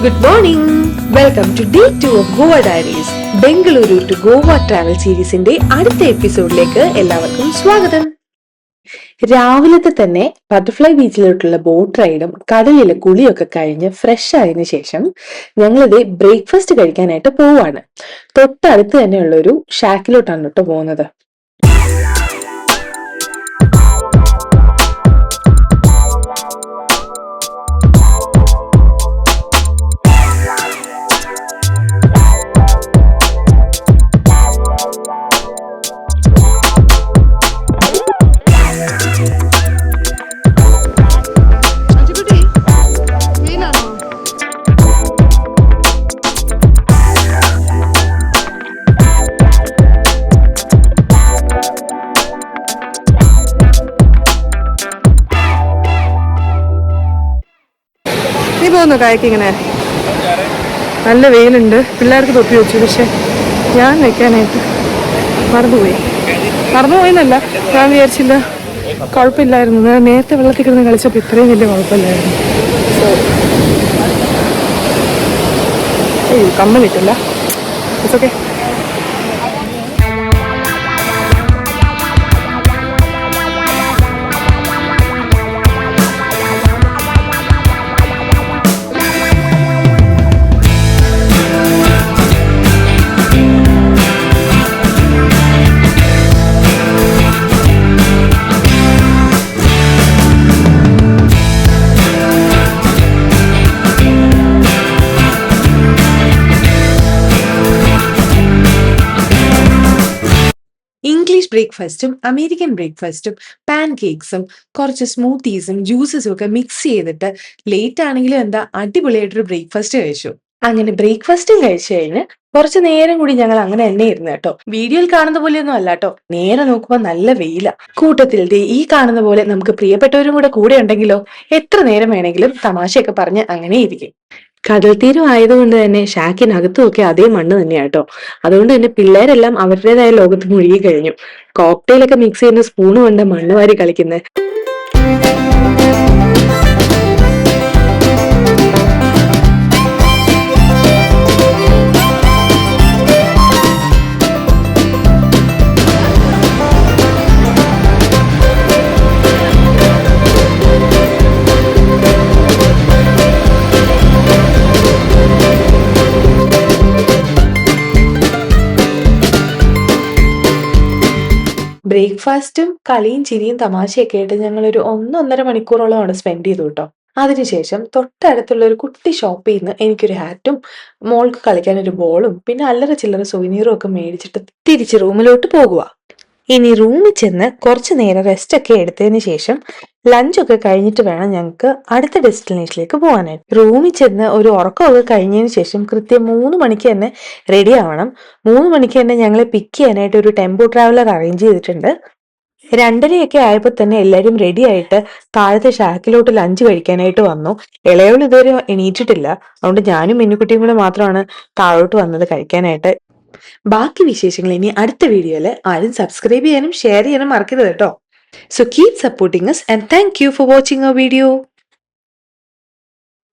Good morning. Welcome to Day 2 of Goa Diaries. Bengaluru to Goa travel സീരീസിന്റെ അടുത്ത എപ്പിസോഡിലേക്ക് എല്ലാവർക്കും സ്വാഗതം. രാവിലത്തെ തന്നെ ബട്ടർഫ്ലൈ ബീച്ചിലോട്ടുള്ള ബോട്ട് റൈഡും കടലിലെ കുളിയൊക്കെ കഴിഞ്ഞ് ഫ്രഷ് ആയതിനു ശേഷം ഞങ്ങളിത് ബ്രേക്ക്ഫാസ്റ്റ് കഴിക്കാനായിട്ട് പോവാണ്. തൊട്ടടുത്ത് തന്നെയുള്ള ഒരു ഷാക്കിലോട്ടാണ് കേട്ടോ പോകുന്നത്. കായക്കിങ്ങനെ നല്ല വെയിലുണ്ട്. പിള്ളേർക്ക് തൊപ്പി വെച്ചു, പക്ഷെ ഞാൻ വെക്കാനായിട്ട് മറന്നുപോയെന്നല്ല, ഞാൻ വിചാരിച്ചില്ല കുഴപ്പമില്ലായിരുന്നു. ഞാൻ നേരത്തെ വെള്ളത്തിൽ കിടന്ന് കളിച്ചപ്പോൾ ഇത്രയും വലിയ കുഴപ്പമില്ലായിരുന്നു. കമ്മലിട്ടില്ല, ഇറ്റ്സ് ഓക്കെ. ഇംഗ്ലീഷ് ബ്രേക്ക്ഫാസ്റ്റും അമേരിക്കൻ ബ്രേക്ക്ഫാസ്റ്റും പാൻ കേക്ക്സും കുറച്ച് സ്മൂത്തീസും ജ്യൂസസും ഒക്കെ മിക്സ് ചെയ്തിട്ട് ലേറ്റ് ആണെങ്കിലും എന്താ അടിപൊളിയായിട്ടൊരു ബ്രേക്ക്ഫാസ്റ്റ് കഴിച്ചു. അങ്ങനെ ബ്രേക്ക്ഫാസ്റ്റും കഴിച്ചു കഴിഞ്ഞ് കുറച്ച് നേരം കൂടി ഞങ്ങൾ അങ്ങനെ തന്നെ ഇരുന്നു കേട്ടോ. വീഡിയോയിൽ കാണുന്ന പോലെയൊന്നും അല്ല കേട്ടോ, നേരെ നോക്കുമ്പോൾ നല്ല വെയില. കൂട്ടത്തിൽ ഈ കാണുന്ന പോലെ നമുക്ക് പ്രിയപ്പെട്ടവരും കൂടെ ഉണ്ടെങ്കിലോ എത്ര നേരം വേണമെങ്കിലും തമാശയൊക്കെ പറഞ്ഞ് അങ്ങനെ ഇരിക്കും. കടൽ തീരം ആയതുകൊണ്ട് തന്നെ ഷാക്കിനകത്തും ഒക്കെ അതേ മണ്ണ് തന്നെയാട്ടോ. അതുകൊണ്ട് തന്നെ പിള്ളേരെല്ലാം അവരുടേതായ ലോകത്ത് മുഴുകി കഴിഞ്ഞു. കോക്ടെയിലൊക്കെ മിക്സ് ചെയ്യുന്ന സ്പൂണ് കൊണ്ട് മണ്ണ് വാരി കളിക്കുന്നത്. ബ്രേക്ക്ഫാസ്റ്റും കളിയും ചിരിയും തമാശയൊക്കെ ആയിട്ട് ഞങ്ങളൊരു 1-1.5 മണിക്കൂറോളമാണ് സ്പെൻഡ് ചെയ്തു കേട്ടോ. അതിനുശേഷം തൊട്ടടുത്തുള്ള ഒരു കുട്ടി ഷോപ്പിൽ നിന്ന് എനിക്കൊരു ഹാറ്റും മോൾക്ക് കളിക്കാൻ ഒരു ബോളും പിന്നെ അല്ലറ ചില്ലറ സൊവനീറും ഒക്കെ മേടിച്ചിട്ട് തിരിച്ച് റൂമിലോട്ട് പോകുക. ഇനി റൂമിൽ ചെന്ന് കുറച്ചു നേരം റെസ്റ്റ് ഒക്കെ എടുത്തതിന് ശേഷം ലഞ്ചൊക്കെ കഴിഞ്ഞിട്ട് വേണം ഞങ്ങൾക്ക് അടുത്ത ഡെസ്റ്റിനേഷനിലേക്ക് പോകാനായിട്ട്. റൂമിൽ ചെന്ന് ഒരു ഉറക്കമൊക്കെ കഴിഞ്ഞതിന് ശേഷം കൃത്യം 3 മണിക്ക് തന്നെ റെഡി ആവണം. 3 മണിക്ക് തന്നെ ഞങ്ങളെ പിക്ക് ചെയ്യാനായിട്ട് ഒരു ടെമ്പോ ട്രാവലർ അറേഞ്ച് ചെയ്തിട്ടുണ്ട്. 2:30 ആയപ്പോൾ തന്നെ എല്ലാവരും റെഡി ആയിട്ട് താഴത്തെ ഷാക്കിലോട്ട് ലഞ്ച് കഴിക്കാനായിട്ട് വന്നു. ഇളയവൾ ഇതുവരെ എണീറ്റിട്ടില്ല, അതുകൊണ്ട് ഞാനും മിന്നുകുട്ടിയും കൂടെ മാത്രമാണ് താഴോട്ട് വന്നത് കഴിക്കാനായിട്ട്. ബാക്കി വിശേഷങ്ങൾ ഇനി അടുത്ത വീഡിയോയില്. ആരും സബ്സ്ക്രൈബ് ചെയ്യാനും ഷെയർ ചെയ്യാനും മറക്കരുത് കേട്ടോ. So keep supporting us and thank you for watching our video.